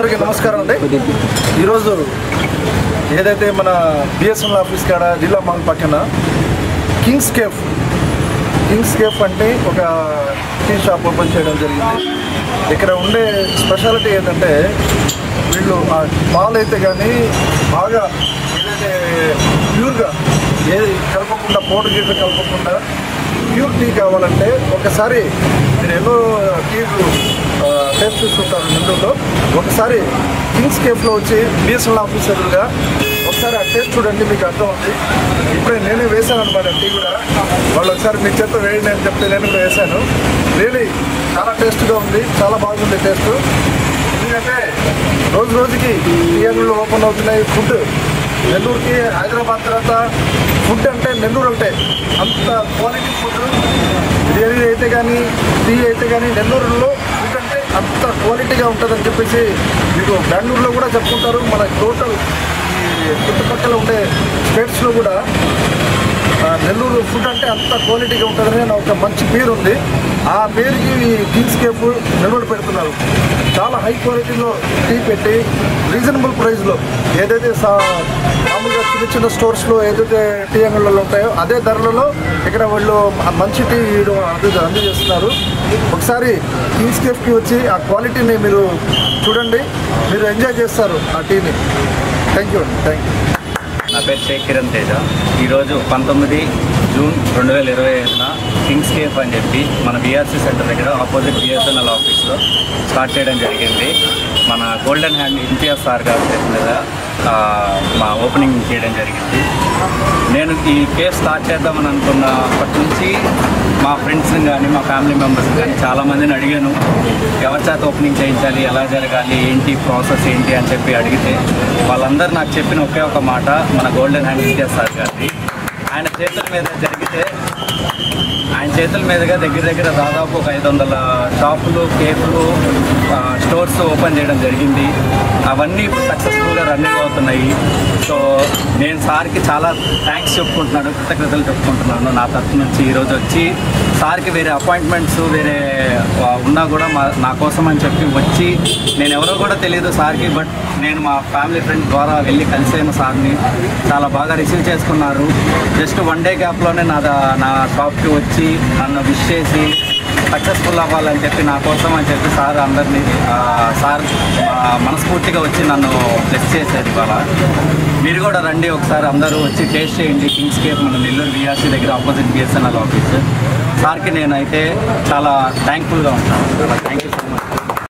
అందరికీ నమస్కారం అండి. ఈరోజు ఏదైతే మన బిఎస్ఎన్ఎల్ ఆఫీస్ కాడ జిల్లా మాల్ పక్కన కింగ్స్ కేఫ్ అంటే ఒక టీ షాప్ ఓపెన్ చేయడం జరిగింది. ఇక్కడ ఉండే స్పెషాలిటీ ఏంటంటే వీళ్ళు పాలు అయితే కానీ బాగా ఏదైతే ప్యూర్గా ఏది కలపకుండా పౌడర్ గీటర్ కలపకుండా ప్యూర్ టీ కావాలంటే ఒకసారి మీరు ఎన్నో టీలు టేస్ట్ చూస్తుంటారు నెల్లూరులో. ఒకసారి కింగ్స్ కేఫ్లో వచ్చి బిఎస్ఎన్ఎల్ ఆఫీస్ ఎదురుగా ఒకసారి ఆ టేస్ట్ చూడండి, మీకు అర్థం అవుతుంది. ఇప్పుడే నేనే వేసాను అనమాట టీ కూడా. వాళ్ళు ఒకసారి మీ చేత వేయండి అని చెప్తే నేను కూడా వేసాను. రియలీ చాలా టేస్ట్గా ఉంది, చాలా బాగుంది టేస్ట్. ఎందుకంటే రోజు రోజుకి టీ అంగళ్ళు ఓపెన్ అవుతున్నాయి. ఫుడ్ నెల్లూరుకి హైదరాబాద్ తర్వాత ఫుడ్ అంటే నెల్లూరు అంటే అంత క్వాలిటీ ఫుడ్. బిర్యానీ అయితే కానీ టీ అయితే కానీ నెల్లూరులో ఫుడ్ అంటే అంత క్వాలిటీగా ఉంటుందని చెప్పేసి మీకు బెంగళూరులో కూడా చెప్పుకుంటారు. మన టోటల్ ఈ చుట్టుపక్కల ఉండే స్టేట్స్లో కూడా నెల్లూరు ఫుడ్ అంటే అంత క్వాలిటీగా ఉంటుందని ఒక మంచి పేరు ఉంది. ఆ పేరుకి కింగ్స్ కేఫ్ నిలబడి పెడుతున్నారు. చాలా హై క్వాలిటీలో టీ పెట్టి రీజనబుల్ ప్రైస్లో ఏదైతే మామూలుగా చిన్న చిన్న స్టోర్స్లో ఏదైతే టీ అంగళ్ళలో ఉంటాయో అదే ధరలలో ఇక్కడ వాళ్ళు మంచి టీ అందజేస్తున్నారు. ఒకసారి కింగ్స్ కేఫ్కి వచ్చి ఆ క్వాలిటీని మీరు చూడండి, మీరు ఎంజాయ్ చేస్తారు ఆ టీని. థ్యాంక్ యూ అండి. Thank you. నా పేరు షేక్ కిరణ్ తేజ. ఈరోజు 19 జూన్ 2025న కింగ్స్ కేఫ్ అని చెప్పి మన బీఆర్సీ సెంటర్ దగ్గర ఆపోజిట్ బిఎస్ఎన్ఎల్ ఆఫీస్లో స్టార్ట్ చేయడం జరిగింది. మన గోల్డెన్ హ్యాండ్ ఇంతియాజ్ సార్ గారి చేతి మీద మా ఓపెనింగ్ చేయడం జరిగింది. నేను ఈ కేఫ్ స్టార్ట్ చేద్దామని అనుకున్నప్పటి నుంచి మా ఫ్రెండ్స్ని కానీ మా ఫ్యామిలీ మెంబర్స్ని కానీ చాలామందిని అడిగాను, ఎవరి చేత ఓపెనింగ్ చేయించాలి, ఎలా జరగాలి, ఏంటి ప్రాసెస్ ఏంటి అని చెప్పి అడిగితే వాళ్ళందరూ నాకు చెప్పిన ఒకే ఒక మాట మన గోల్డెన్ హ్యాండ్ ఇంతియాజ్ సార్ గారిది. ఆయన చేతుల మీద జరిగితే ఆయన చేతుల మీదుగా దగ్గర దాదాపు ఒక 500 షాపులు, కేఫ్లు, స్టోర్స్ ఓపెన్ చేయడం జరిగింది. అవన్నీ ఇప్పుడు సక్సెస్ఫుల్గా రన్నింగ్ అవుతున్నాయి. సో నేను సార్కి చాలా థ్యాంక్స్ చెప్పుకుంటున్నాను, కృతజ్ఞతలు చెప్పుకుంటున్నాను. నా తరఫు నుంచి ఈరోజు వచ్చి సార్కి వేరే అపాయింట్మెంట్స్ వేరే ఉన్నా కూడా నా కోసం అని చెప్పి వచ్చి, నేను ఎవరో కూడా తెలియదు సార్కి, బట్ నేను మా ఫ్యామిలీ ఫ్రెండ్ ద్వారా వెళ్ళి కలిసాను సార్ని. చాలా బాగా రిసీవ్ చేసుకున్నారు. జస్ట్ 1 డే గ్యాప్లోనే నా షాప్కి వచ్చి నన్ను విష్ చేసి సక్సెస్ఫుల్ అవ్వాలని చెప్పి నా కోసం అని చెప్పి సార్ అందరినీ సార్ మనస్ఫూర్తిగా వచ్చి నన్ను బ్లెస్ చేశారు. ఇవాళ మీరు కూడా రండి, ఒకసారి అందరూ వచ్చి టేస్ట్ చేయండి. కింగ్స్ కేఫ్ మన నెల్లూరు బీఆర్సీ దగ్గర ఆపోజిట్ బిఎస్ఎన్ఎల్ ఆఫీస్. సార్కి నేనైతే చాలా థ్యాంక్ఫుల్గా ఉంటాను. Thank you so much.